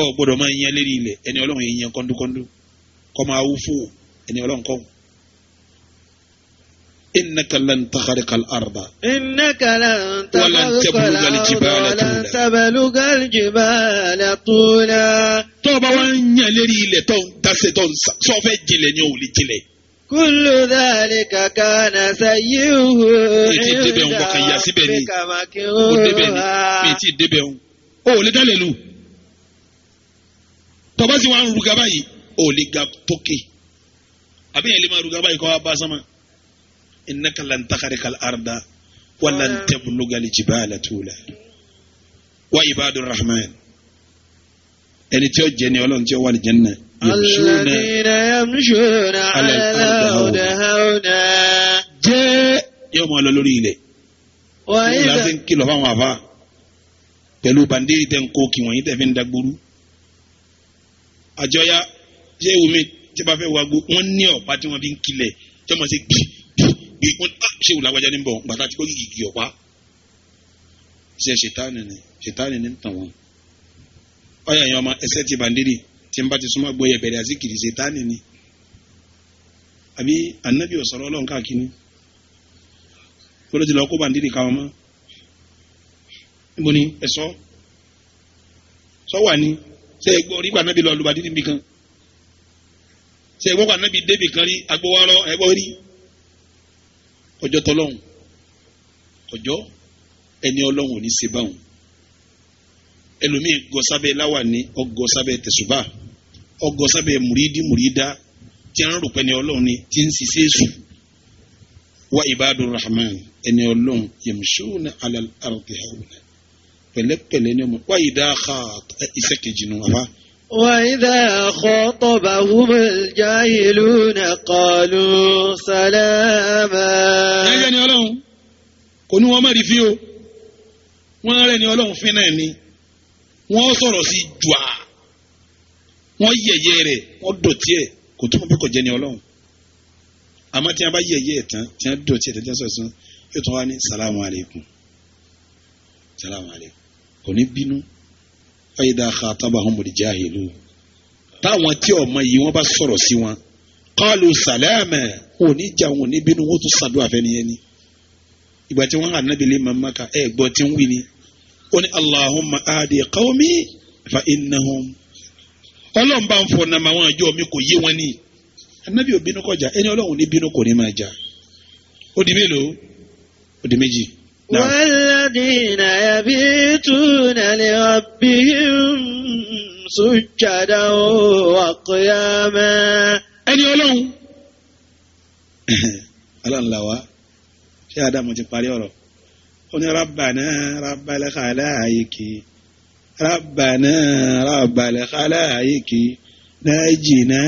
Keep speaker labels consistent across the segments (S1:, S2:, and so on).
S1: ọ gbọ́dọ̀ máa yan lérí ilẹ̀ ẹni Ọlọ́run yẹn yan kọ́ndúkọ́ndú kọ́ máa wú fún ẹni Ọlọ́run kọ́. innaka lan takhriqa al-arda.
S2: innaka lan
S1: tabluga
S2: al-jibala tula.
S1: tó o bá wá ń yan lérí ilẹ̀ tó ń tasẹ̀ tó ń sọ́fẹ́ jìnlẹ̀ ni ò lè jìnlẹ̀.
S2: kullu dhalika kana sayyuhu.
S1: ètí débẹ̀ ń bọ̀ kàn yà síbẹ̀ ni ó débẹ̀ ni ètí débẹ̀ ń ó lè dálẹ̀ lù. tọ́ba sì wá ń ruga báyìí ó lè ga tókè àbí yẹn lè máa ruga báyìí kọ́ wá bá sánmà. innaka lan takhriqa al-arda wa lan tabluga al-jibala tula. wa ibadur rahman ẹni tí ó jẹ ní Ọlọ́run tí ó wà ní Janna.
S2: alladhina yamshuna ala al-ardi hawna.
S1: jẹ́ yóò máa lọ lórí ilẹ̀. wọ́n yìí láti ń kìlọ̀ fáwọn àfa pẹ̀lú bàndéèrè tẹ̀ ń kó kí wọ́n yìí tẹ̀ fi ń dagboro. àjọyá ṣé wùmí tí bá fẹ́ wá gbó wọ́n ní ọ̀pá tí wọ́n fi ń kilẹ̀ tí wọ́n ṣe gbì wọ́n ṣé wù lágbájá ní bọ̀ gbàtà tí kò kìkì ọ̀pá. ṣe ṣètánì ní tàn wọ́n. ọ̀yà yẹn ọmọ ẹsẹ̀ ti bàndéèrè tí n bá ti súnmọ́ gbọ́ yẹ bẹ̀rẹ̀ àzíkiri ṣètánì ni. àbí ànábì ọ̀sọ̀rọ̀ Ọlọ́run káàkiri kóló ti lọ kó bàndéèrè káwọn mọ́. níbo ni ẹ sọ wà ní ṣe é gbọ́ nígbà náà bí lọ lùbàdí níbi kan ṣe é gbọ́ kà náà bí débì kan rí agbówárọ́ ẹ gbọ́ rí ọjọ́ tọ́lọ́hún ọjọ́ ẹni Ọlọ́hun ò ní ṣe báwọn ẹlòmíì gọ́sábẹ́ láwàní ọgọ́sábẹ́ tẹ̀sùbà ọgọ́sábẹ́ mùrídá tí a ń rò pé ẹni Ọlọ́hun ni tí ń ṣiṣẹ́ èṣù wa ibadur rahman ẹni Ọlọ́hun yamshuna ala al-ardi hawna pẹ̀lẹ́pẹ̀lẹ́ ni ọmọ wa idha iṣẹ́ kejì nù wá.
S2: wa idha khatabahumul jahiluna qalu salama.
S1: ẹ̀yẹ́ ni Ọlọ́hun kò ní wọ́n má rí fi o wọ́n rẹ̀ ni Ọlọ́hun fi náà ni wọ́n sọ̀rọ̀ sí jùá wọ́n yẹ̀yẹ́ rẹ̀ wọ́n dọ̀tí ẹ̀ kò tó kọ́ jẹ́ ni Ọlọ́hun àmọ́ tí wọ́n bá yẹ̀yẹ́ ẹ̀ tán tí wọ́n dọ̀tí ẹ̀ tán sọ̀sán yóò tún wá ní salamu aleykum kò ní bínú fa idha khatabahumul jahilun táwọn tí ọmọ yìí wọ́n bá sọ̀rọ̀ sí wọn qalu salama wọn ò ní jà wọn ò ní bínú wọn tún ṣàdúrà fẹ́ni yẹn ni ìgbà tí wọ́n hàn nábìlẹ̀ mamaka ẹ̀ gbọ́ tí ń wí ni ó ní Allahumma adi qawmi fa innahum Ọlọ́run bá ń fọ nàmà àwọn àjọ mi kò yé wọn ní anábì ò bínú kọjá ẹni Ọlọ́run ní bínú kò ní máa jà ó di mélòó ó di méjì.
S2: والذين يبيتون لربهم سجدا وقياما.
S1: ẹni Ọlọ́run Ọlọ́run là wá ṣé Ádámù ti parí ọ̀rọ̀ ó ní rabbana rabbal khalaiqi rabbana rabbal khalaiqi najina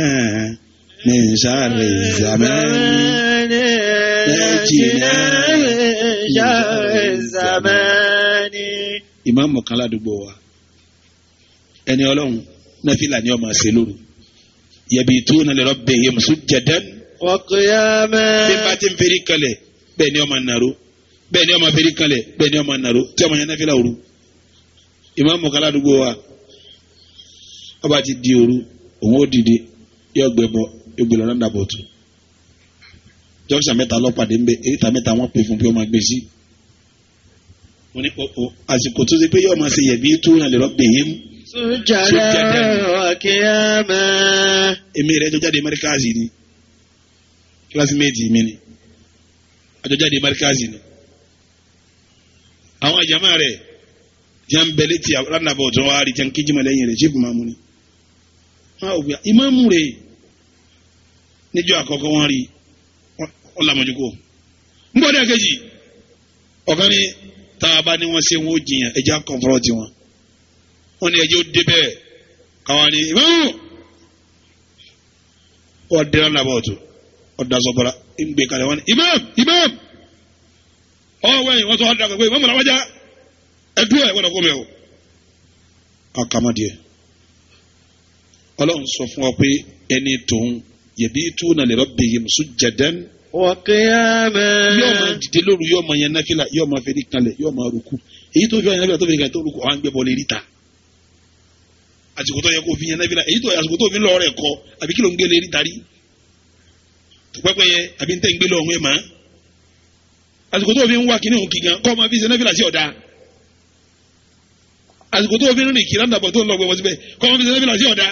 S1: min sharri zamani najina min sharri zamani. ìmáàmù kan ládùúgbò wa ẹni Ọlọ́run náfìlà ni ó máa ṣe lóru yabituna li rabbihim sujjadan
S2: wa qiyama.
S1: bí bá ti ń feri kalẹ̀ bẹ́ẹ̀ ni ó máa nàró bẹ́ẹ̀ ni ó máa feri kalẹ̀ bẹ́ẹ̀ ni ó máa nàró tí ó máa yẹn náfìlà òru. ìmáàmù kan ládùúgbò wa ọba ti di òru òun ó dìde yóò gbé bọ yóò gbé lọ náà bọ̀ tó jọ́sà mẹ́ta lọ́pàdé ńbẹ eréta mẹ́ta wọ́n pè fún bí wọ́n máa gbé sí. wọ́n ní àsìkò tó ṣe pé yóò máa ṣe yẹ̀bí tó náà lè rọ́bì yín.
S2: sujada wa qiyama.
S1: èmi rẹ̀ tó jáde mẹ́ríkàzì ni kílásímẹ́ẹ̀tì mi ni àjọjáde mẹ́ríkàzì ni. àwọn àjàmá rẹ̀ jẹ́ ń bẹ létí ránàbọ̀ tó wá rí jẹ́ ń kí jìmọ̀ lẹ́yìn rẹ̀ jíìpù máa mú ni. ìmáàmù rẹ̀ níjọ́ àkọ́kọ́ wọ́n rí ọlámọ̀júkò ń bọ́dọ̀ kejì ọ̀kan ní tàbá ní wọ́n ṣe wọ́n ó jiyàn ẹjá kọ̀ǹfọ́rọ̀tì wọn wọ́n ní ẹjọ́ débẹ̀ káwọn ní ìmáàmù ọ̀dẹ́rẹ́ làbọ̀tò ọ̀dàsọ̀bọ̀ra ń gbé kalẹ̀ wọn ní ìmáàmù ọwọ́ ẹ̀yìn wọ́n tó ọ̀dà pé ìmáàmù làwájá ẹ̀dúró ẹ̀ wọ́n kó mẹ́ o. àkàmọ́dìẹ Ọlọ́run sọ fún ọ pé ẹni tòun yabituna li rabbihim sujjadan
S2: وقياما
S1: yóò máa dìde lóru yóò máa yan náfìlà yóò máa fẹ́rí kanlẹ̀ yóò máa rúkú èyí tó fi yan náfìlà tó fi yan tó rúkú àwọn gbẹ́bọ̀ lè rí ta àsìkò tó yẹ kó fi yan náfìlà èyí tó àsìkò tó fi lọ rẹ̀ kọ àbí kí ló ń gbé lè rí ta rí pẹ́pẹ́ yẹ àbí ń tẹ́ ń gbé lọ ọ̀hún ẹ̀ máa àsìkò tó fi ń wá kíní òun kì gan kọ́ máa fi ṣe náfìlà sí ọ̀dà àsìkò tó fi ń rìn kí láńdàbọ̀ tó ń lọ gbẹ̀wọ̀ síbẹ̀ kọ́ máa fi ṣe náfìlà sí ọ̀dà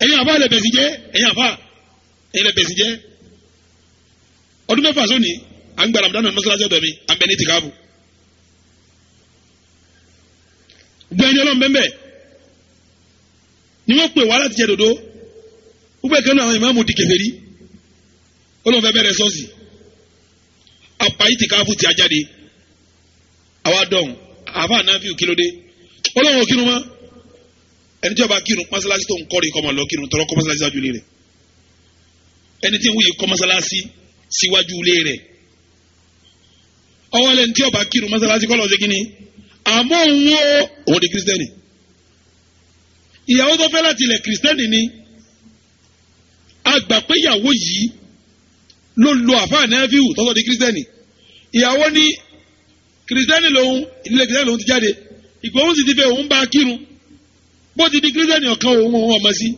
S1: ẹ̀yin àfa lẹ̀ bẹ̀sì jẹ́ ẹ̀yin àfa ẹ̀yin lẹ̀ bẹ̀sì jẹ́ ọdún mẹ́fà sóni à ń gba Ramadan náà mọ́sálásí ọ̀dọ̀ mi à ń bẹ ní tìkáàbù gbẹ̀yìn ọlọ́run bẹ́ẹ̀ ni wọ́n pè wá láti jẹ dòdò gbogbo ẹ̀kẹ́ náà àwọn ìmáàmù di kèfèrí olóhùn fẹ́ bẹ̀rẹ̀ sọ́ọ̀sì apáyí tìkáàbù ti ajáde àwa dọ̀hún àfa ànáfíù kílódé olóhùn òkírun mọ́ ẹni tí ó bá kírun mọ́sálásí tó ń kọ́ rí kọ́ mọ́ lọ kírun tọrọ kọ́ mọ́sálásí wájú ilé rẹ̀ ẹni tí ń wúyè kọ́ mọ́sálásí síwájú ilé rẹ̀ ọwọ́ lẹ́ni tí ó bá kírun mọ́sálásí kọ́ lọ sí kínní àmọ́ òun di kírísítẹ́nì ìyàwó tó fẹ́ láti ilẹ̀ kírísítẹ́nì ni àgbà pé ìyàwó yìí ló lo àfáà nẹ́fíù tọ́tọ́ di kírísítẹ́nì ìyàwó ní kírísítẹ́nì lòun ìdílé kírísítẹ́nì lòun ti jáde ìgbòhùn sì ti fẹ́ òun bá kírun bó ti di kírísítẹ́nì ọ̀kan òun ọmọ sí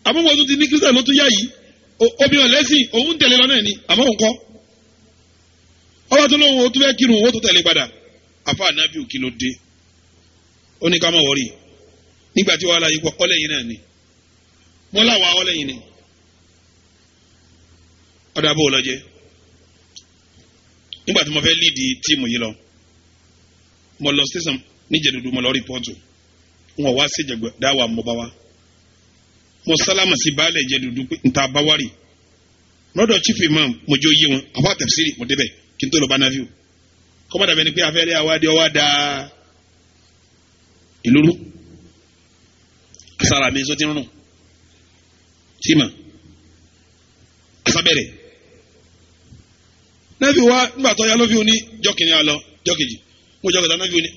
S1: àmọ́ wọn tún ti ní kírísítẹ́nì ló tún yá yìí obìnrin ọ̀lẹ́sìn òun tẹ̀lé lọ náà ni àmọ́ òun kọ́ ọba tó lóun ó tún fẹ́ kírun owó tó tẹ̀lé padà àfa ànábìù kí ló dé ó ní ká má wọrí nígbà tí wàhálà yìí pọ̀ ọlẹ́yìn náà ni wọ́n láwa ọlẹ́yìn ni ọ̀dà bó lọ́jẹ́ nígbà tí mo fẹ́ líìdì tíìmù yìí lọ mo lọ station níjẹ̀dúdú mo lọ rìpọ́ọ̀tù wọn wá séjẹgbẹ dáwà mo bá wa mo sálámà sí baálé Ìjẹ̀dúdú pé nta báwárì lọ́dọ̀ chief imam mo jẹ́ oyé wọn àbá tafsiri mo débẹ̀ kí n tó lọ bá náfíù kọ́mọ́dà bẹ́ni pé afẹ́rẹ́ àwádìí ọwá da ìlú rú asara mi sọ ti rún tíma asábẹ̀rẹ̀ náfíù wa nígbà tó yá lọ́fíù ní jọ́kìnrin àlọ́ jọ́kejì mo jọ́ kẹta náfíù ní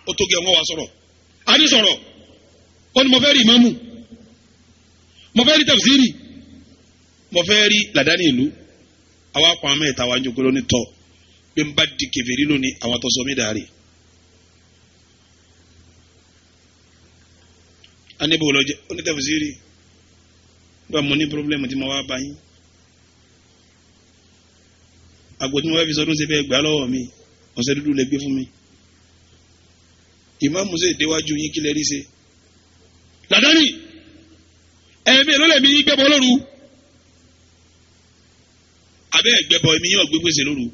S1: ó tó gẹ̀ wọ́n wá sọ̀rọ̀ àní sọ̀rọ̀ ó ní mo fẹ́ rí ìmáàmù mo fẹ́ rí tafsiri mo fẹ́ rí làdáni ìlú àwa kọ́ àmọ́ ìta wa ń jókòó lónìí tọ́ bí n bá di kèfèrí lónìí àwọn tó sọ mí dàrí. a ní bò lọ́jẹ́ ó ní tafsiri gba mo ní pírọ́blẹ́mù tí mo wá bá yín àgbo tí mo fẹ́ fi sọdún ṣe fẹ́ gbà lọ́wọ́ mi ọ̀sẹ̀ dúdú lẹ gbé fún mi ìmáàmù ṣe déwájú yín kí lẹ rí ṣe làdáni ẹ̀mí ló lẹ̀mí yín gbẹ́bọ lóru abẹ́ ẹ̀gbẹ́bọ ẹ̀mí yín ọ̀gbẹ́gbèsè lóru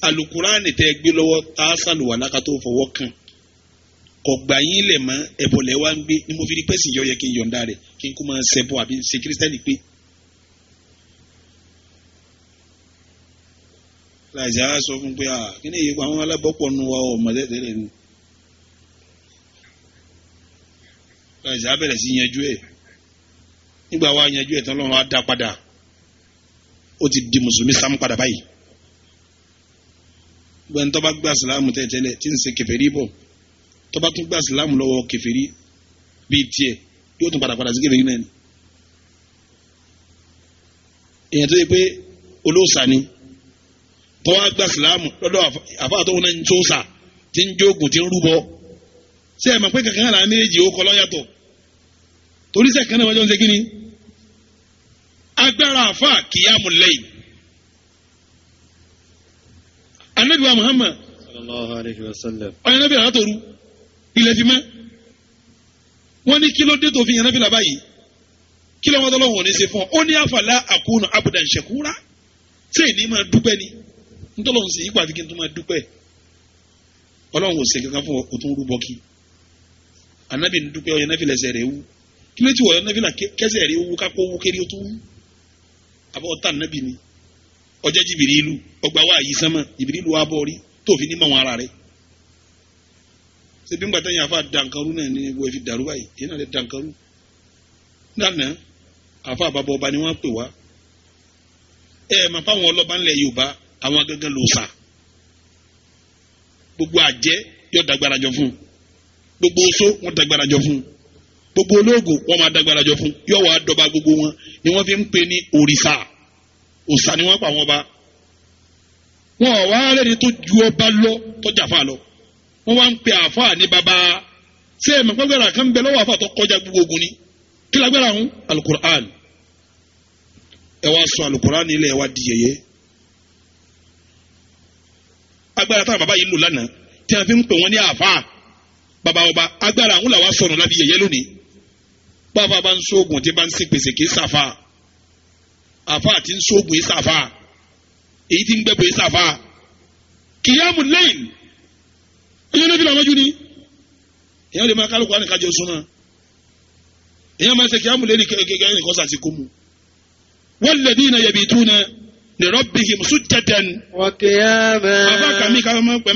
S1: alukuraani tẹ gbé lọ́wọ́ tá a sàlùwà lákàtó fọwọ́ kàn kọgbà yín lẹ̀ mọ́ ẹ̀bọ̀lẹ̀ wa ń gbé ni mo fi rí pẹ́sì yọ yẹ kí n yọ̀ǹda rẹ̀ kí n kó máa ṣẹbọ àbí ṣe kírísítẹ́nì pé láìsí á sọ fún pé kí ni èyí àwọn alábọ́pọ̀ nu wa ọ̀ mọ̀tẹ́tẹ́lẹ̀ nu láìsí á bẹ̀rẹ̀ sí yanjú ẹ̀ nígbà wa yanjú ẹ̀ tán lọ́wọ́ á dá padà ó ti di mùsùlùmí sámú padà báyìí gbẹ̀n tó bá gba sílámù tẹ́tẹ́lẹ̀ tí ń ṣe kèfèrí bọ̀ tó bá tún gba sílámù lọ́wọ́ kèfèrí bíi tiẹ̀ yóò tún padà sí kèfèrí náà ni èèyàn tó yẹ pé olóòṣà ni tó wá gba sílámù lọ́dọ̀ àfáà tó wọn náà ń tó sà tí ń jókòó tí ń rúbọ ṣé ẹ mọ̀ pé kankan náà méjì ó kọ́ lọ́yàtọ̀ torí sẹ́kàn náà wọ́n jọ ń ṣe kí ni agbára àfáà kìyàmù lẹ́yìn anabi wa Muhammad
S2: sallallahu alayhi wa sallam
S1: ọ̀yàn nábì àtòrú ilẹ̀ fi mọ́ wọ́n ní kí ló dé tó fi yàn nábì làbá yìí kí ló wọ́n tọ́lọ́ wọn ní ṣe fún ọ ó ní àfàlà àkúnà abudan shakura ṣé ìní máa dúpẹ́ ni ntọ́lọ́ ń ṣe yípa àti kí n tó máa dúpẹ́ ọlọ́run ò ṣe kankan fún ọ tún rúbọ kí anabi ń dúpẹ́ ọ̀yàn nábì lẹ́sẹ̀ rẹ̀ wú kí ló ti wọ̀ ọ̀yàn nábì là kẹ́sẹ̀ rẹ̀ wú kápó wú kéré ó tún wú àbọ̀ ọ̀tá nábì ni ọjọ́ Jìbìrìlù ọgbà wa yìí sánmà Jìbìrìlù wa bọ̀ rí tó fi ní mọ̀ wọn ara rẹ̀ ṣe bí ń gbàtà yẹn àfa dankaru náà ní wọ́n fi dàrú báyìí yẹn náà lè dankaru nànà àfa àbábọ̀ ọba ni wọ́n pè wá mà fáwọn ọlọ́ba ńlẹ̀ Yorùbá àwọn gángan ló sà gbogbo àjẹ́ yóò dàgbàrà jọ fún gbogbo oṣó wọn dàgbàrà jọ fún gbogbo olóògùn wọ́n máa dágbára jọ fún yóò wá dọba gbogbo wọn ni wọ́n fi ń pè ní òrìṣà òòṣà ni wọ́n pa wọn bá wọn ò wá lẹ́ni tó ju ọba lọ tó jàfà lọ wọ́n wá ń pè àfà ní baba ṣé ẹ̀ mọ̀gbẹ́gbẹ́ra kan bẹ lọ́wọ́ àfà tó kọjá gbogbo ogun ni kí lágbára ń alukur'an ẹ wá sọ alukur'an nílẹ̀ ẹ wá di yẹ̀yẹ́ agbára táwọn baba yìí lò lánàá tí a fi ń pè wọ́n ní àfà baba ọba agbára àwọn làwọn sọnù lábí yẹ̀yẹ́ lónìí bàbá bá ń sóògùn tí bá ń ṣèpèsè kì í sàfà àfà àti ń sóògùn yìí sàfà èyí tí ń gbẹ́bọ̀ yìí sàfà kìyàmù lẹ́yìn ẹ̀yọ́ náà fi làwọn jú ni èyàn lè máa kálukú àná kájọ súnmọ́ èyàn máa ṣe kìyàmù lẹ́yìn kẹ́kẹ́ nìkan sàti kó mu walladhina yabituna li rabbihim sujjadan
S3: wa qiyaman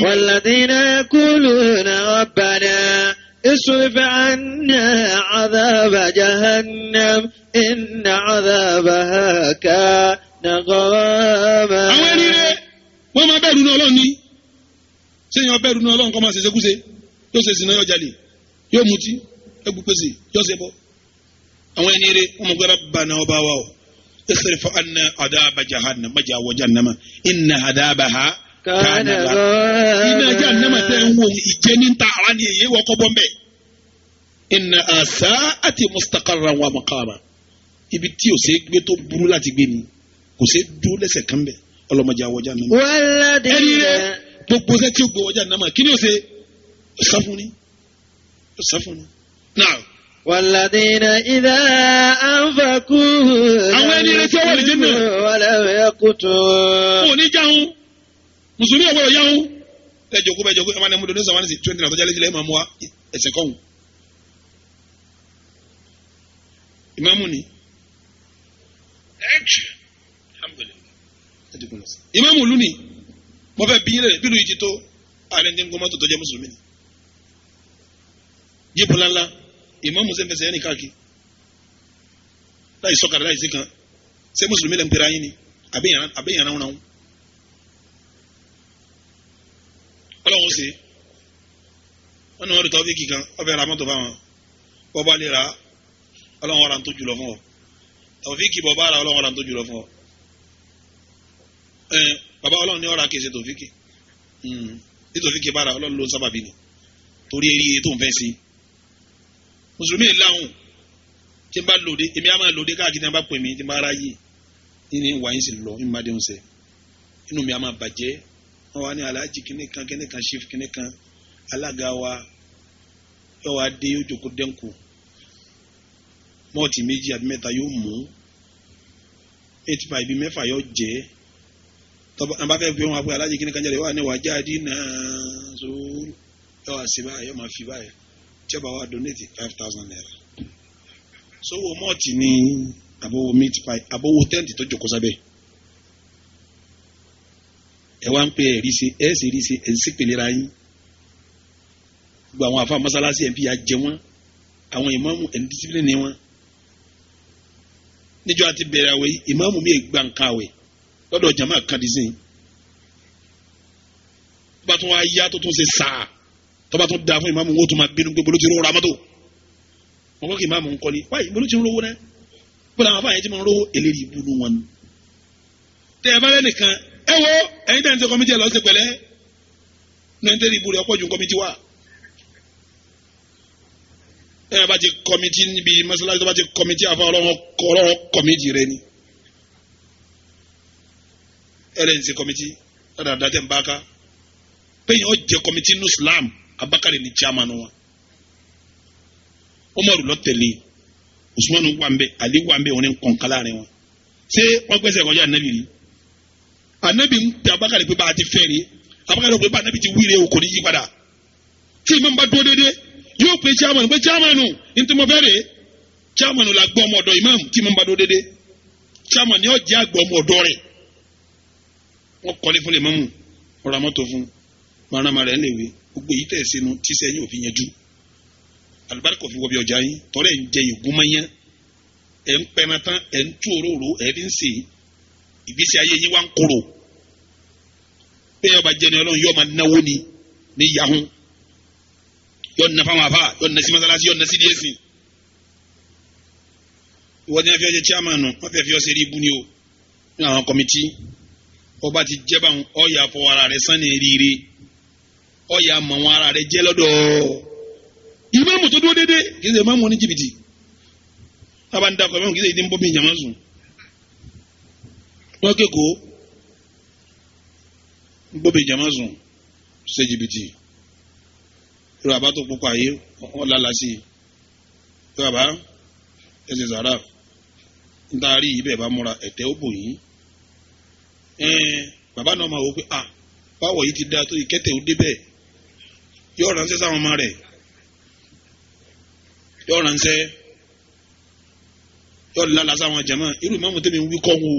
S3: walladhina yaquluna rabbana اصرف عنا عذاب جهنم إن عذابها كان غراما.
S1: àwọn ẹni rẹ wọ́n máa bẹ̀rù ní Ọlọ́run ní sẹ́yìn ọbẹ̀rù ní Ọlọ́run kọ́ máa ṣẹṣẹ kúṣe yóò ṣe sìnà yóò jalè yóò mutí yóò gbé pèsè yóò ṣe bọ́ àwọn ẹni rẹ wọ́n máa gbẹ́rẹ́ bànà ọba wa o اصرف عنا عذاب جهنم مجا وجهنم إن عذابها كان غراما. iná jahannama tẹ́ ń wo ìjẹni ta ara ni èyí wọ́n kọ́ bọ́ mbẹ́ inna sa'ati mustaqarran wa maqama ibi tí o ṣe gbé tó burú láti gbé ni kò ṣe dúró lẹ́sẹ̀ kan bẹ́ẹ̀ ọlọ́mọdé àwọjá nàmà. ẹni rẹ gbogbo ṣẹ́ tí o gbé wọjá nàmà kí ni o ṣe ṣàfùnì ṣàfùnì náà.
S3: والذين إذا أنفقوا ولم يقتروا.
S1: ó ní jáhùn mùsùlùmí ọ̀gbọ́dọ̀ yáhùn ẹ jòkó bẹ́ẹ̀ jòkó ẹ máa ní ẹmu dundun sàwọn ní 20 náà tọ́jà lẹ́jìlẹ́ ẹ máa mú wa ẹsẹ̀ kọ́hún. ìmáàmù ni ìmáàmù ìlú ni mo fẹ́ bí yín lẹ̀ bílù yìí ti tó ààrẹ ní gbọmọ tó tọ́jà mùsùlùmí ni jíìpù ńláńlá ìmáàmù sẹ́ńfẹsẹ̀ ẹni káàkiri láì sọ́kàrà láì sí kan ṣé mùsùlùmí lẹ́ ń pera yín ni àbẹ́yàn náà wọn. ọlọ́run ṣe wọn ni wọn rí tọ́fíìkì kan ọbẹ̀ ra mọ́tò fáwọn bọ́ bá lè ra ọlọ́run ọ̀rà tó jùlọ fún ọ tọ́fíìkì bọ́ bá ra ọlọ́run ọ̀rà tó jùlọ fún ọ bàbá ọlọ́run ní ọ̀rà kìí ṣe tọ́fíìkì ní tọ́fíìkì bá ra ọlọ́run ló ń sábàbí ni torí eré tó ń fẹ́ sí mùsùlùmí láhùn tí n bá lòdì èmi á máa lòdì káàkiri tí n bá pè mí tí n bá ráyè ní wàá yín sì lọ ní mbàdé ń sẹ inú mi á máa bàjẹ́ wọn wá ní aláàjì kìnìkan chief kìnìkan alága wa yóò wá dé yóò jókòó dẹ́nkù mọ́ọ̀tì méjì àbí mẹ́ta yóò mú 85 bíi mẹ́fà yóò jẹ́ tọ́ba àbá fẹ́ fi wọn àpò aláàjì kìnìkan jáde wà ní wàá jáde náà so yóò wá sí báyìí yóò máa fi báyìí tí ọba wa donate 5,000 naira sówó mọ́ọ̀tì ní àbówó meat pie àbówó tẹ́ǹtì tó jókòó sábẹ́ ẹ wá ń pè ẹ ríṣe ẹ sì ríṣe ẹ sì pèlè ra yín gbogbo àwọn àfa mọ́sálásí ẹ̀ ń fi ya jẹ wọ́n àwọn ìmáàmù ẹ̀ ń discipline ni wọ́n níjọ́ àti bẹ̀rẹ̀ àwẹ̀ yìí ìmáàmù mi gba nǹkan àwẹ̀ lọ́dọ̀ jama kan dì sí i bá tún wá yá tó tún ṣe sáà tó bá tún da fún ìmáàmù wọn tó máa bínú gbogbo ló ti rọra mọ́tò wọn kọ́ kí ìmáàmù ń kọ́ ni wáyé bolo ti ń rówó náà bọ́lá àwọn afáàyè ti máa ń rówó eléyìí ibú wọn ni tẹ ẹ bá lẹ́ nìkan ẹ wo ẹ̀yin tẹ̀ ń ṣe kọ́mítì ẹ̀ lọ́ọ́ ṣe pẹ̀lẹ́ nẹ́ńtẹ́rì ibú rẹ̀ ọ̀pọ̀ ju kọ́mítì wà ẹ bá ti kọ́mítì níbi mọ́sálásí tó bá ti kọ́mítì àfa ọlọ́wọ́ kọ́mítì rẹ ni ẹ lẹ́yìn ṣe kọ́mítì lọ́dà dàtẹ̀ ń bá ká péyìn ọ jẹ kọ́mítì ní Islam Abakari ni chairman wa Umaru ló tẹ̀lé Usmanu wà ń bẹ Ali wà ń bẹ wọn ni kọ̀ǹkálá rẹ wọn ṣé wọn gbẹ́sẹ̀ kọjá anabi rí anabi ń tẹ Abakari pé bá a ti fẹ́ rí Abakari pé bá anabi ti wíire o kò ní yí padà tí ìmọ̀ bá dúró déédéé yóò pe chairman pé chairman ní tí mo fẹ́ rè é chairman la gbọ́ ọmọ ọ̀dọ̀ imam tí ìmọ̀ bá dúró déédéé chairman ni ó jẹ́ àgbọ̀ ọmọ ọ̀dọ̀ rẹ̀ wọ́n kọ́lé fún lè mọ́mù ọ̀rọ̀ àmọ́tò fún marama rẹ̀ léwe gbogbo èyí tẹ̀ sínú tíṣẹ́ yín òfin yẹn jú alibarika òfin wọbi ọjà yín tọ́lẹ̀ ń jẹ ìgúnmọ́yán ẹ̀ ń pẹ́ran tán ẹ̀ ń tú òróró ẹ̀ ń sè ìgbésí ayé yín wá ń kóró bẹ́ẹ̀ ọba jẹni ọlọ́run yóò máa náwó ni ní yahun yóò nà fáwọn afa yóò nà sí masalasi yóò nà sí díẹ̀ sí ìwọ ni wọ́n fi ọjọ́ chairman wọ́n fẹ́ fi ọ ṣeré ibú ni o ní àwọn kọ́mítì ọba ti jẹ́ báwọn ọ̀yà fọ ara rẹ̀ sani rire ọ̀yà mọ̀ wọn ara rẹ̀ jẹ́ lọ́dọ̀ ìmáàmù tó dúró dédé kì í ṣe ìmáàmù ní jìbìtì tábà ń dakọ̀ ìmáàmù kì í ṣe ìdí ń bọ́ bí ìjàmá sùn wọ́n kéko ń bọ́ bí ìjàmá sùn ṣe jìbìtì ìrọ̀ àbá tó pupa yìí wọ́n lálá sí i ìrọ̀ àbá ẹsẹ̀ sàrà ń taari yìí bẹ́ẹ̀ bá múra ẹ̀tẹ́ ó bò yín bàbá náà máa wò pé báwọ̀ yìí ti da tó ìkẹ́tẹ̀ ó dé bẹ́ẹ̀ yóò ránṣẹ́ sáwọn ọmọ rẹ̀ yóò ránṣẹ́ yóò lálá sáwọn jàmá irú mọ́mú tẹ́mi ń wí kọ́ wo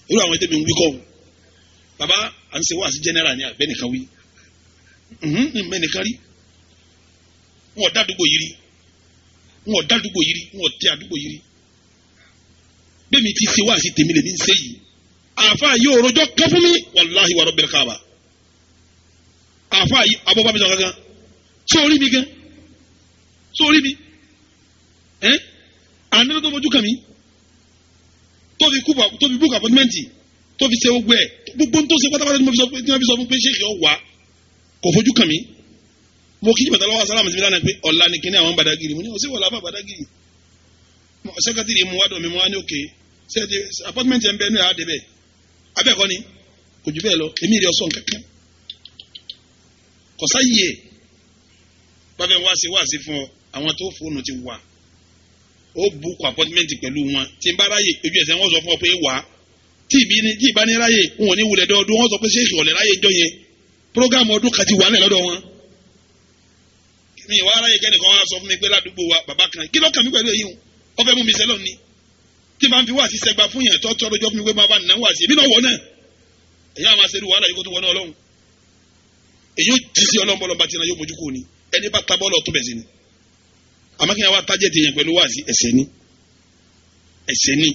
S1: irú àwọn tẹ́mi ń wí kọ́ wo bàbá à ń ṣe wá sí general ní abẹ́nìkan wí mẹ́nìkan rí wọn ò dá àdúgbò yìí rí wọn ò dá àdúgbò yìí rí wọn ò tẹ àdúgbò yìí rí bẹ́ẹ̀ mi ti ṣe wá sí tèmi lè ní ṣe yìí àfa yóò rojọ́ kán fún mi wàláhi wà rabbil kaaba àfa yìí abọ́ bá mi sọ gangan sórí mi gan sórí mi àná tó fojú kàn mí tó fi búkú apọ́tímẹ́ǹtì tó fi ṣe gbogbo ẹ̀ gbogbo tó ṣe pátápátá tí wọ́n fi sọ fún pé ṣéèkì ọ̀ wá kò fojú kàn mí mo kí jìbàtà lọ́wọ́ sálámù sí mi lánàá pé ọ̀la ni kíní àwọn Badagiri mo ní ọ̀sẹ̀ wọ̀lá bá Badagiri sẹ́kẹ́tìrì mu wá dọ̀ mi mo wá ní òkè sẹ́ẹ̀dì apọ́tímẹ́ǹtì ẹ̀ ń bẹ ní àádé bẹ́ẹ̀ abẹ́ẹ̀kọ́ ni kò jù bẹ́ẹ̀ lọ èmi rí ọsọ kankan kọ̀sá yìí ẹ̀ bàbá wáṣẹ fún ọ àwọn tó fóònù ti wà ó bùkù apọ́tímẹ́ǹtì pẹ̀lú wọn tí n bá ráyè ojú ẹsẹ̀ wọn sọ fún ọ pé wà á tí ìbá ní ráyè wọn ò ní wulẹ̀ dọ́ọdún wọn sọ pé ṣéèkì ọ̀lẹ̀ ráyè jọ yẹn prógámù ọdún kan ti wà ní lọ́dọ̀ wọn mi ìwà ráyè kẹ́nìkan wá sọ fún mi pé ládùúgbò wa bàbá kan kí lọ́kàn mi pẹ̀lú èyí ó fẹ́ mú mi sẹ́lọ̀ ni tí bá ń fi wá sí sẹgba fún yẹn tọ́tọ́ lójọ́ fún mi pé bàbá nìyẹn wá sí èmi náà wọ̀ náà èyí àwọn aṣèlú wàhálà yìí kó tó wọ náà ọlọ́run èyí ó jí sí ọlọ́run bọ́lọ́ bá ti náà yóò mójú kú ni ẹni bá ta bọ́ọ̀lù ọ̀tún bẹ̀ sí ni àmọ́ kí ni àwa tájẹ́ ti yẹn pẹ̀lú wá sí ẹ̀ṣẹ̀ ni.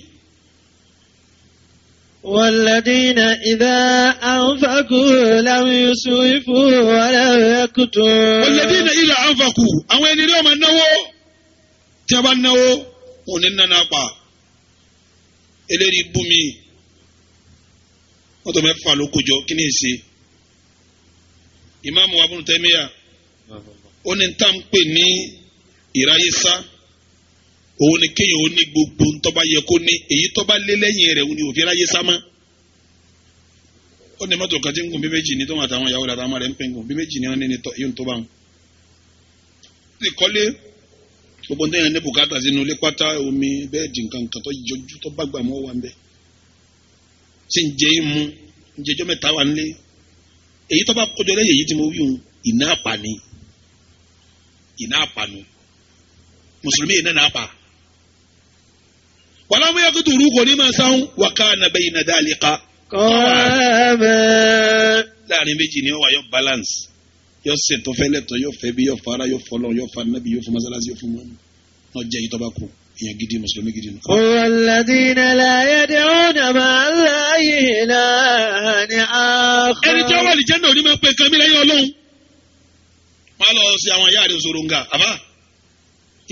S3: والذين إذا أنفقوا لم يسرفوا ولم يقتروا.
S1: والذين إذا أنفقوا àwọn ẹni rí ọmọ náwó tí a bá náwó òun ní nana pa eléyìí bú mi wọ́n tó mẹ́fà ló kojọ kí ni ṣe ìmáàmù wa Ibn Taymiyyah ó ní tá à ń pè ní ìráyésá òun ni kéèyàn ó ní gbogbo ntọ́ba yẹ kó ní èyí tọ́ba lé lẹ́yìn rẹ̀ òun ni òfin ráyésá mọ́ ó ní mọ́tò kan tí ń gùn bí méjì ní tó wọn àtàwọn ìyàwó rẹ̀ àtàwọn rẹ̀ ń pè ń gùn bí méjì ní wọn ní yóò tó bá wọn. ìkọ́lé gbogbo ní ẹ̀yàn ní bùkátà sínú ilé pátá omi bẹ́ẹ̀dì nǹkan tó yọjú tó bá gbà mọ́ wà ń bẹ́ tí ń jẹ ìmú ń jẹjọ́ mẹ́ta wà nílé èyí tó bá kọjọ lẹ́yìn èyí tí mo wí hùn iná àpànù mùsùlùmí iná náà pa wàlá mú yàgò tòrú kò ní máa sáwọn wàká nàbẹ́ iná dáàlì ká
S3: kọ́ọ̀mẹ́.
S1: láàrin méjì ni wọ́n wà yọ balance yọ ṣètò fẹ́lẹ́tọ̀ yọ fẹ́ bí yọ fara yọ fọlọ́ yọ fa nàbí yọ fún masalasi yọ fún wọn náà jẹ́ èyí tó bá kú èèyàn gidi mùsùlùmí gidi nù.
S3: والذين لا يدعون مع الله إلها آخر.
S1: ẹni tí wọ́n wà ní jẹ́ndà òní máa ń pè nǹkan mi lẹ́yìn ọlọ́run wọ́n á lọ sí àwọn ìyá rẹ̀ òṣòròǹgà àbá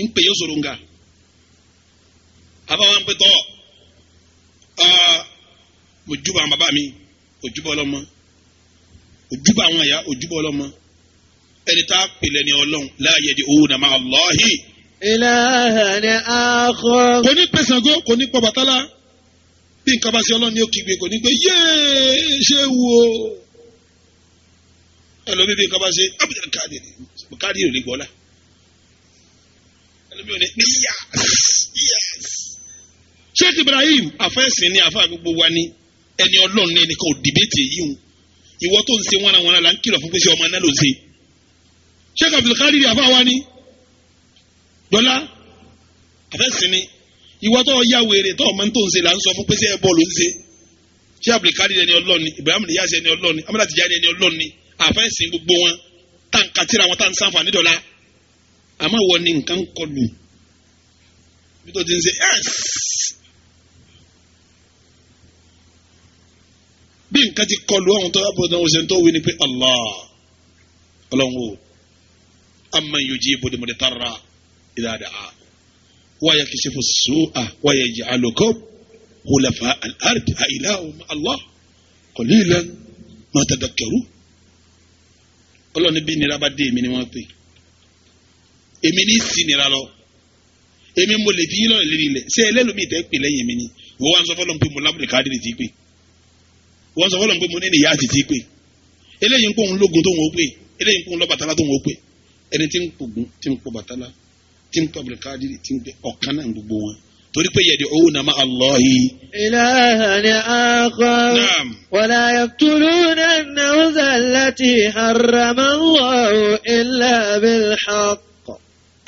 S1: ń pè é òṣòròǹgà àbá wọn ń pè tọ́ ojúbọ àwọn bàbá mi ojúbọ ọlọ́mọ ojúbọ àwọn ìyá ojúbọ ọlọ́mọ ẹni tá a pè lẹ́ni ọlọ́run la yad'una ma'a Allahi
S3: إلها آخر.
S1: kò ní pè Ṣàngó kò ní pọ̀ Bàtálá bí nǹkan bá ṣe ọlọ́run ní òkìgbè kò ní pé yéé ṣé wo ẹlòmí bí nǹkan bá ṣe Abdul Qadir káàdì ò ní gbọ́lá ẹlòmí ò ní yíyás. Sheikh Ibrahim afẹ́sìn ni àfa gbogbo wa ni ẹni ọlọ́run ní ẹnìkan ò dìbẹ́tì èyí hùn ìwọ tó ń ṣe wọ́nra là ń kìlọ̀ fún pé ṣé ọmọ náà ló ń ṣe. Sheikh Abdul Qadir àfa wa ni dọ́là àfẹ́sìn ni ìwọ tó ya wèrè tó ọmọ tó ń ṣe là ń sọ fún pé ṣé ẹ bọ́ọ̀lù ń ṣe. Sheikh Abdul Qadir ẹni ọlọ́run ni Ibrahim Niyas ẹni ọlọ́run ni Amadu Tijani ẹni ọlọ́run ni àfẹ́sìn gbogbo wọn tá n kàtìrà wọn tá n sànfàní dọ́là àmọ́ wọ ni nǹkan kọlù bí tó ti ń ṣe bí nǹkan ti kọlu àwọn tó yàgbọ́ náà ṣe ń tó wí ni pé Allah ọlọ́run o amman yujibu al-mudarra idha da'a wa yakshifu as-su'a wa yaj'alukum khulafa al-ard a ilahum Allah qalilan ma tadhakkarun. Ọlọ́run bí nira bá dé èmi ni wọ́n pè èmi ní sí nira lọ èmi mo lè fi yín lọ́rọ̀ lérí ilẹ̀ ṣé ẹlẹ́lòmíì tẹ́ pè lẹ́yìn mi ni wọ́n wá ń sọ fọlọ́n pé mo lábùrẹ̀ káàdìrì ti pè wọ́n sọ fọlọ́n pé mo ní ìyá àti ti pè eléyìí ń pọ̀ òun lógun tó ń wọ́n pè eléyìí ń pọ̀ òun lọ́bàtálá tó ń wọ́n pè ẹni tí ń pògùn tí ń pọ̀ bàtálá tí ń pọ̀ àbùrẹ̀ káàdìrì tí ń pè ọ̀kan náà gbogbo wọn torí pé yẹ̀dẹ̀ owó nàmá Allahi.
S3: ilahan akhar.
S1: Naam.
S3: wala yaqtuluna an-nafsa allati harrama Allahu illa bil haqq.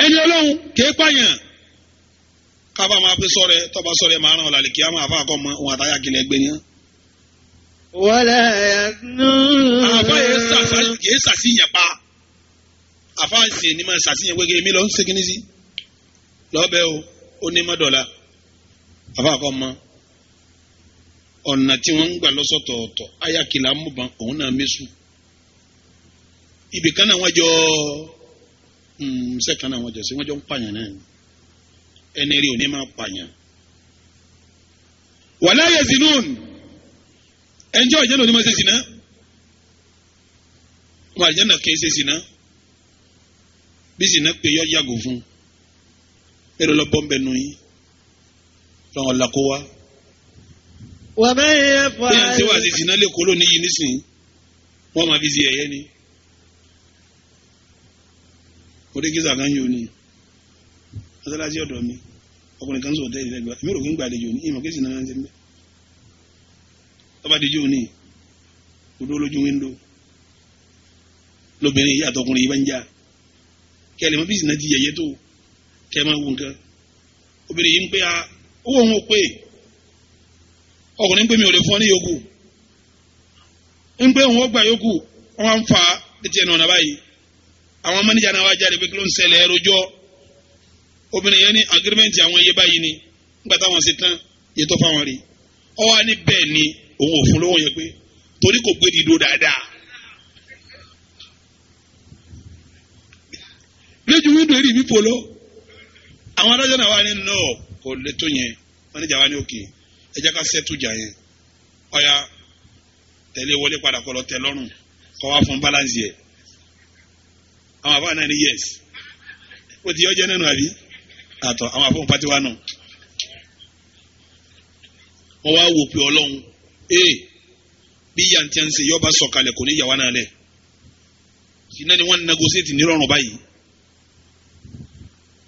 S1: ẹni ọlọ́run kéé pààyàn kábà máa pé sọ̀rọ̀ tọ́ba sọ̀rọ̀ máa ràn ọ́ lálẹ́ kí á máa fà kọ́ mọ ohun àtàyà kìlẹ̀ ẹgbẹ́ ni.
S3: wala yaznun.
S1: àfa yẹn sàṣìyàn pa àfa ṣe ni máa ṣàṣìyàn pé èmi lọ ń ṣe kíní sí lọ́bẹ̀ o ó ní mọ́dọ̀lá àfa kọ́ mọ ọ̀nà tí wọ́n ń gbà lọ́sọ̀tọ̀ọ̀tọ̀ ayakìlá mọ̀bọ̀n òun náà mẹ́sù ibì kan náà wọ́n jọ sẹ́kàn náà wọ́n jọ sí wọ́n jọ ń pààyàn náà ẹni rí òní máa pààyàn. wala yazinun ẹnjọ́ ìjẹ́nà òní máa ṣe sìnà wọn àjẹ́nà kì í ṣe sìnà bí sìnà pé yọ yàgò fún èrò lọ́bọ̀ ń bẹ nù yín lọ́wọ́ làkó wa.
S3: wa man yaf'al.
S1: bí yẹn ṣe wá sí sìnà lè kó lónìí yìí nísìnyí wọ́n máa fi ṣe ẹ̀yẹ ni. oríkìsà kan yóò ní mọ́sálásí ọ̀dọ̀ mi ọkùnrin kan sọ̀tẹ́ ìdẹ́gbà mi rò kí n gbà àlejò ní ìmọ̀ kéṣì náà ń ṣe mẹ́ tọ́ba díjú ní odó lójú wíńdò lóbìnrin yìí àtọkùnrin yìí bá ń jà kí ẹ lè mọ bí ìsìnà ti yẹyẹ tó kí ẹ máa wù nǹkan obìnrin yìí ń pé owó òun ò pé ọkùnrin ń pè mí ò lè fún ọ ní yòókù ń pé òun ó gbà yòókù wọn wá ń fa létí ẹnu ọ̀nà báyìí àwọn mọ́níjà náà wá jáde pé kí ló ń ṣẹlẹ̀ ẹrọjọ́ obìnrin yẹn ní agirimẹ́ǹtì àwọn iye báyìí ni nígbà táwọn ṣe tán iye tó fáwọn rí ọ wá ní bẹ́ẹ̀ ni òun ò fún lówó yẹn pé torí kò gbé dídó dáadáa lójú wíńdò èrì mi polo àwọn adájọ́ náà wá ní nọ kò lè tó yẹn mọ́níjà wá ní òkè ẹ jẹ́ ká ṣẹ́tù jà yẹn ọ̀ya tẹ̀lé wọlé padà kọ́ lọ tẹ lọ́rùn kọ́ wá fún balance yẹn àwọn àbá náà ní yes ó ti yọjẹ nínú àbí àtọ àwọn àfọwọ́n pati wa nù wọ́n wá wò pé ọlọ́run bí yàntí ń ṣe yọba sọ̀kalẹ̀ kò ní yàwá náà lẹ̀ tìǹà ni wọ́n negotiate nírọ̀rùn báyìí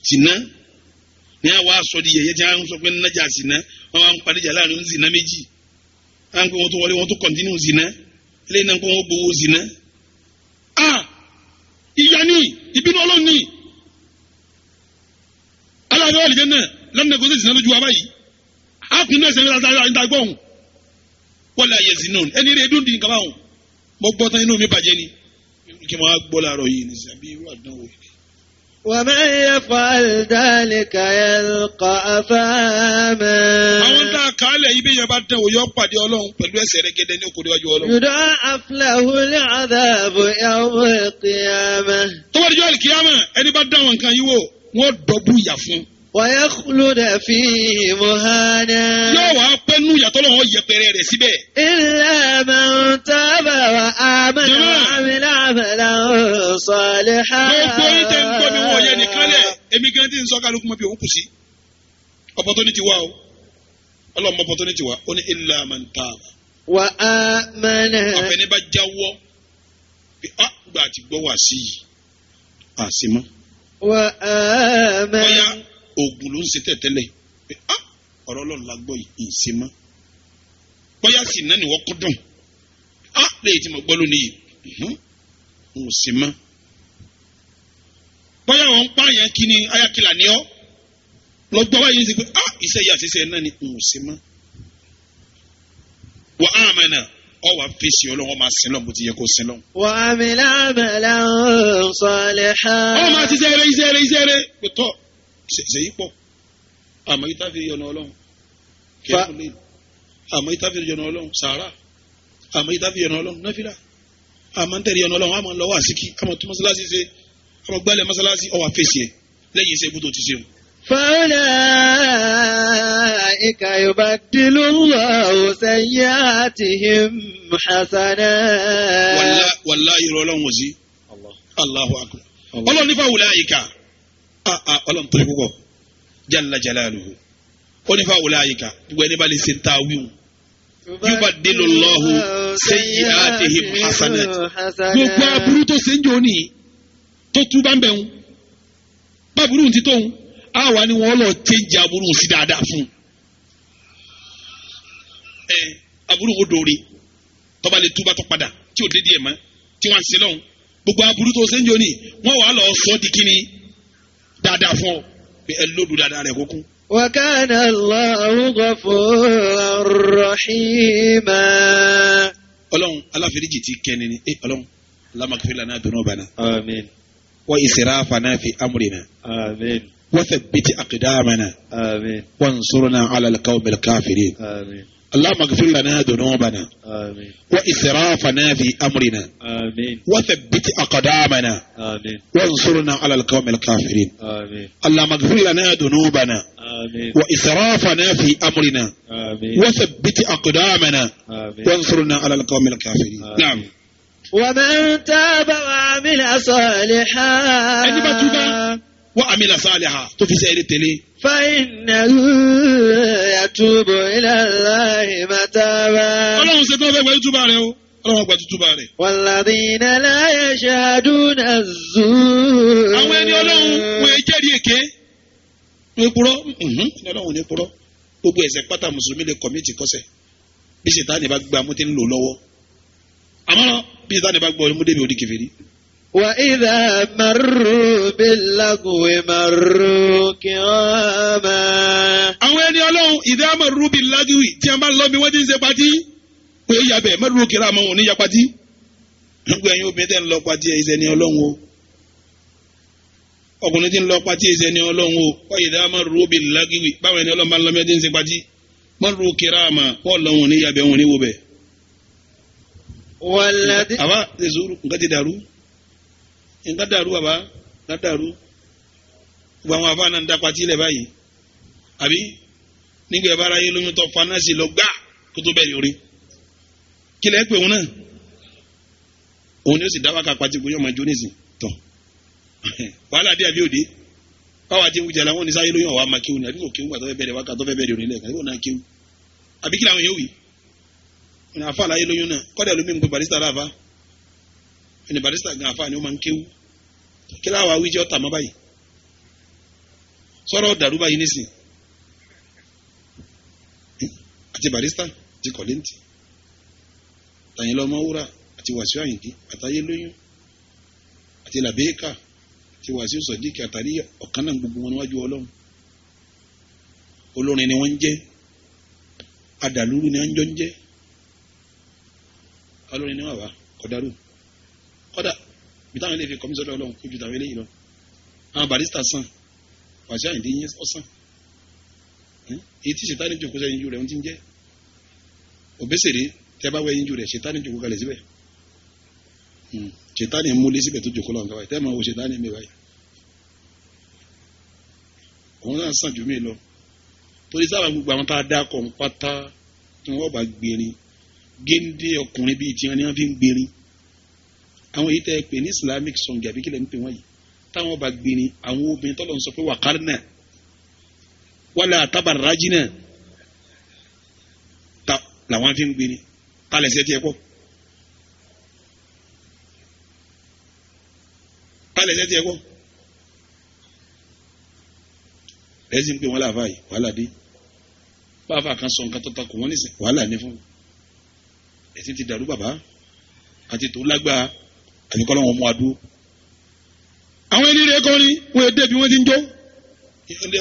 S1: tìǹà ní àwọn aṣọ di yẹyẹ tí wọ́n sọ pé nájà sìnà wọ́n wá ń padìjà láàrin ń zìnà méjì wọ́n pé wọ́n tó wọlé wọ́n tó continue zìnà eléyìí náà ń pé wọ́n gbowó zìnà ìyá ni ìbínú ọlọ́run ni aláàbẹ̀ wà lìjẹ́ náà lẹ́nu ẹ̀kọ́ sí ìsìnà lójú wa báyìí a kún náà sẹ́yìn láti gbọ́ òun wọ́n lè ayé sínú ẹni rẹ̀ dùn dín kaba òun mo gbọ́ tán inú mi bàjẹ́ ni kí wọ́n á gbọ́ láàárọ̀ yìí ní sàbí irú àdánwò yìí.
S3: ومن يفعل ذلك يلقى أثاما.
S1: àwọn tá a kà á lẹ̀ yìí bí yẹn bá dán òye ọ̀pàdé ọlọ́run pẹ̀lú ẹsẹ̀ rẹ̀ gẹ́gẹ́ ní okòó níwájú ọlọ́run.
S3: يضاعف له العذاب يوم القيامة.
S1: tó bá dijọ́ àlìkíyàmà ẹni bá dán àwọn nǹkan yìí wò wọ́n dọ̀bù ìyà fún.
S3: ويخلد فيه مهانا.
S1: yóò wá pẹ́nu ìyàtọ̀ lọ́wọ́ yẹpẹrẹ rẹ̀ síbẹ̀.
S3: إلا من تاب وآمن وعمل عملا صالحا.
S1: gbogbo yìí tẹ́ ń gbọ́ mi wọ̀ yẹn nìkan lẹ̀ èmi gan ti ń sọ kálukú mọ́ bí òun kù sí. opportunity wà o ọlọ́run opportunity wà ó ní إلا من تاب.
S3: وآمن.
S1: àfẹnẹ́ bá jáwọ́ bí gbà tí gbọ́ wá sí yìí àṣemọ́.
S3: وآمن.
S1: bóyá oògùn ló ń ṣe tẹ̀tẹ́lẹ̀ pé ọ̀rọ̀ ọlọ́run la gbọ́ yìí ṣe mọ́ bóyá sì náà ni wọ́n kọ́ dùn lẹ́yìn tí mo gbọ́ lónìí yìí n ò ṣe mọ́ bóyá wọn ń pààyàn kí ni ayakìlà ni ọ́ lọ gbọ́ wáyé sí pé iṣẹ́ yìí àṣìṣe náà ni n ò ṣe mọ́ wa amana ọ wà fèsì ọlọ́run máa sin lọ́n bó ti yẹ kó sin lọ́n.
S3: wa amila amalan salihan.
S1: ọ máa ṣiṣẹ́ rẹ iṣẹ́ rẹ pé tọ́ ṣèyí pọ̀ àmọ́ yìí táfi yọ̀nà ọlọ́run kẹ́kọ̀ọ́ lé àmọ́ yìí táfi yọ̀nà ọlọ́run sàárà àmọ́ yìí táfi yọ̀nà ọlọ́run náfìlà àmọ́ ń tẹ̀lé yọ̀nà ọlọ́run àmọ́ lọ́wọ́ àsìkí àmọ́ tó mọ́sálásí ṣe àmọ́ gbálẹ̀ mọ́sálásí ọwọ́ àfẹ́sì ẹ̀ lẹ́yìn iṣẹ́ ibùdó ti ṣe o.
S3: فأولئك يبدل الله سيئاتهم حسنات.
S1: wàláyé ọlọ́run ò sí. Allahu akbar. ọlọ́run nífa wùláyìíká ọlọ́run tó ní púpọ̀ jalla jalaluhu ó nífa wùláyìíká gbogbo ẹni bá lè ṣe ń ta wíwù yubaddilu Allahu sayyi'atihim hasanat. gbogbo aburú tó ṣe ń jò ní tó tú bá ń bẹ̀ ń báburú ti tó ń àwa ni wọ́n lọ change aburú sí dáadáa fún aburú wo dòre tọ́ba lè túbà tó padà tí ò dé díẹ̀ mọ́ tí wọ́n ń sin lọ́hùn gbogbo aburú tó ṣe ń jò ní wọ́n wà lọ sọ di kíni dáadáa fún ọ pé ẹ lódu dáadáa rẹ̀ kókó.
S3: wa kana Allahu ghafuran rahima.
S1: ọlọ́run aláfẹ́ríjì ti kẹ́ni ni ọlọ́run alámàkẹ́fẹ́ lana dunubana.
S2: Amin.
S1: wa israfana fi amrina.
S2: Amin.
S1: wa thabbit aqdamana.
S2: Amin.
S1: wansurna ala alqawmil kafirin.
S2: Amin.
S1: اللهم اغفر لنا ذنوبنا
S2: آمين.
S1: وإسرافنا في أمرنا
S2: آمين.
S1: وثبت أقدامنا
S2: آمين.
S1: وانصرنا على القوم الكافرين.
S2: آمين.
S1: اللهم اغفر لنا ذنوبنا
S2: آمين.
S1: وإسرافنا في أمرنا
S2: آمين.
S1: وثبت أقدامنا
S2: آمين.
S1: وانصرنا على القوم الكافرين. نعم.
S3: ومن تاب وعمل صالحا
S1: وعمل صالحا تفي سير التلي
S3: فإنه يتوب إلى الله متابا.
S1: Ọlọ́run ṣe tó fẹ́ gba túbà rẹ̀ o Ọlọ́run gba túbà rẹ̀.
S3: والذين لا يشهدون الزور.
S1: àwọn ẹni Ọlọ́run wọ́n jẹ́rìí èké wọ́n purọ́ Ọlọ́run ní purọ́ gbogbo ẹ̀ṣẹ̀ pátá mùsùlùmí lè kọ̀mítì kọ́sẹ̀ bí Ṣẹ̀tánì bá gbà mú ti ń lò lọ́wọ́ àmọ́ bí Ṣẹ̀tánì bá gbọ́ mú débi òdì kèfèrí.
S3: وإذا مروا باللغو مروا كراما.
S1: àwọn ẹni Ọlọ́run ìdá marru bil lagwi tí a máa ń lọ bí wọ́n ti ń ṣe patí pé yabẹ̀ marru kirama wọn ò ní ya patí. gbogbo ẹ̀yin obìnrin tẹ́ ń lọ patí ẹ̀ ìṣẹ́ ni Ọlọ́run o ọkùnrin tí ń lọ patí ìṣẹ́ ni Ọlọ́run o wọ́n ìdá marru bil lagwi báwọn ẹni Ọlọ́run máa ń lọ bí wọ́n ti ń ṣe patí marru kirama wọ́n lọ wọn ò ní yabẹ̀ wọn ò ní wo bẹ̀. àbá ṣe sùúrù nǹkan ti dàrú nǹkan dàrú bàbá nǹkan dàrú gbogbo àwọn afáàná ń dá patí lẹ̀ báyìí àbí nígbà ẹ bá ara yé lóyún tó fanásì lọ gbá kó tó bẹ̀rẹ̀ orí kí lẹ́ pè òun náà òun ni ó sì dá wákà pàtí kó yọ ọmọ ìjọ nísìn tán wàhálà dé àbí òde báwa ti ń wújà làwọn oníṣàyé lóyún ọ̀wá máa kéwù ni àbí kò kéwù gbà tó fẹ́ bẹ̀rẹ̀ wákà tó fẹ́ bẹ̀rẹ̀ orí lẹ́ẹ̀kan àbí kò náà kéwù àbí kí làwọn yóò wí ní àfa àlàyé lóyún náà kọ́dà lómi ń pe barista láfa ẹni barista gan àfa ni ó máa ń kéwù kí láwa wíjẹ́ ọ̀tà mọ́ báyìí sọ̀rọ̀ dàrú báyìí nísìn àti barista àti kọ̀lẹ́ntì Àyìnlá Ọmọwúrà àti Wàsíù Àyìndé àtàyé lóyún àti làbẹ́ẹ̀kà àti Wàsíù Sọ̀díkì àtàrí ọ̀kan náà gbogbo wọn níwájú Ọlọ́run olórin ni wọ́n ń jẹ́ adàlúrú ni wọ́n ń jẹ́ olórin ni wọ́n wà kọ̀dárù kọ́dà bí táwọn ilé fi kọ́ mi sọ́dọ̀ Ọlọ́run kó ju tàwọn eléyìí lọ àwọn barista sàn Wàsíù Àyìndé yẹn ọ̀sán èyí tí Ṣẹ̀tánì jòkó sẹ́yìn ju rẹ̀ ń ti ń jẹ́ Òbésèré tẹ́ bá wẹ́ yín ju rẹ̀ Ṣẹ̀tánì jòkó kalẹ̀ síbẹ̀ Ṣẹ̀tánì múlé síbẹ̀ tó jòkó lọ́nkà báyìí tẹ́ máa wo Ṣẹ̀tánì mi báyìí òun náà sàn jù mí lọ torí sábà gbogbo àwọn tá a dá kọ̀ ń pátá tí wọ́n bá gbèrin géńdé ọkùnrin bíi tiwọn ni wọ́n fi ń gbèrin àwọn èyí tẹ́ pè ní Islamic song àbí kílẹ̀ ń pè wọ́n yìí táwọn bá gbèrin àwọn obìnrin tọ́lọ̀ ń sọ pé wàkárínà wala tabarrajina ta làwọn fi ń gbé ni kálẹ̀ ṣe tiẹ̀ pọ̀ kálẹ̀ ṣe tiẹ̀ pọ̀ ẹ̀sìn pé wọ́n láfa yìí wàhálà dé báfa kan sọ nǹkan tó takò wọ́n nísìn wàhálà ní fún ẹ̀sìn ti dàrú bàbá àti tó lágbára àti kọ́ lọ́wọ́ mú adó àwọn ẹni rẹ̀ kọ́ ni wọ́n èdè bí wọ́n ti ń jó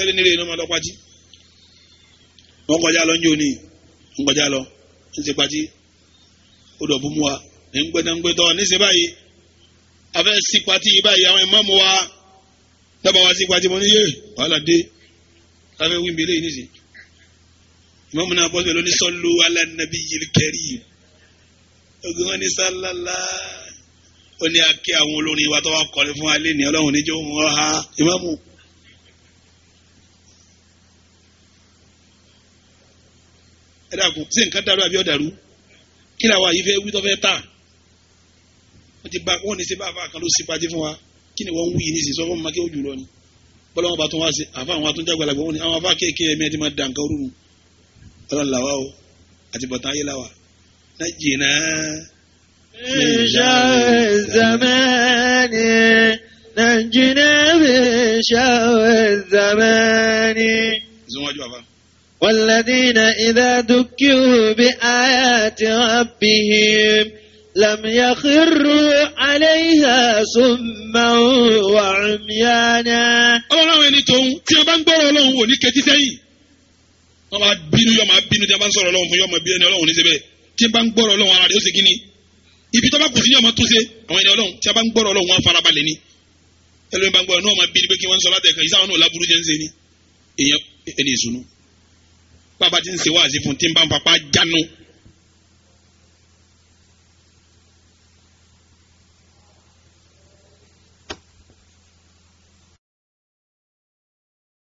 S1: ẹni nílé iná máa lọ pàtí wọ́n kọjá lọ ń jò ní ń kọjá lọ ń ṣe pàtí ó dọ̀ bú mú wa ní ń gbẹ́tọ̀ ní ṣe báyìí afẹ́ sí pàtí báyìí àwọn ìmáàmù wa dábàá wá sí pàtí mọ́ ní yé wàhálà dé afẹ́ wí mi léyìn níṣì ìmáàmù náà bọ́ sí lóní sallu ala nabiyyil karim ogun wọn ní sálálá ó ní akẹ́ àwọn olórin wa tó wá kọrin fún wa lé ní ọlọ́run níjọ́ wọn ha ìmáàmù ẹ dàkún ṣé nǹkan dàrú àbí ọ̀dàrú kí làwọn àyè fẹ́ wí tó fẹ́ tà wọ́n ní ṣe bá àfa kan ló sì pàdé fún wa kí ni wọ́n ń wí ní sísọ fún mi kí ó jù lọ ni bọ́lá wọn bá tún wá sí àfa àwọn atúnjà gbàlagbà wọn ni àwọn afa kéèké ẹ̀mí ẹ̀ ti máa dà nǹkan orúurú ọlọ́run làwa o àti bọ̀tán ayé làwà nájìnà.
S3: من شر الزمان نجنا من شر الزمان والذين إذا ذكروا بآيات ربهم لم يخروا عليها صما وعميانا.
S1: ọlọ́run àwọn ẹni tóun tí a bá ń gbọ́rọ̀ ọlọ́run wò ní kẹtí sẹ́yìn wọ́n máa bínú yọ máa bínú tí a bá ń sọ̀rọ̀ ọlọ́run fún yọ máa bínú ẹni ọlọ́run ní sẹ́bẹ̀ tí a bá ń gbọ́rọ̀ ọlọ́run ara rẹ̀ ó sì kí ni ibi tó bá kù sí ní ọmọ tó ṣe àwọn ẹni ọlọ́run tí a bá ń gbọ́rọ̀ ọlọ́run wọn farabalẹ̀ ni ẹlòmíín bá ń gbọ́rọ̀ náà máa bínú pé kí wọ́n sọ látẹ̀kàn ìsáwọn náà láburú jẹ́ ń ṣe ni èèyàn ẹni ìsúnú bàbá ti ń ṣe wáàsí fún tí ń bá ń papá jánu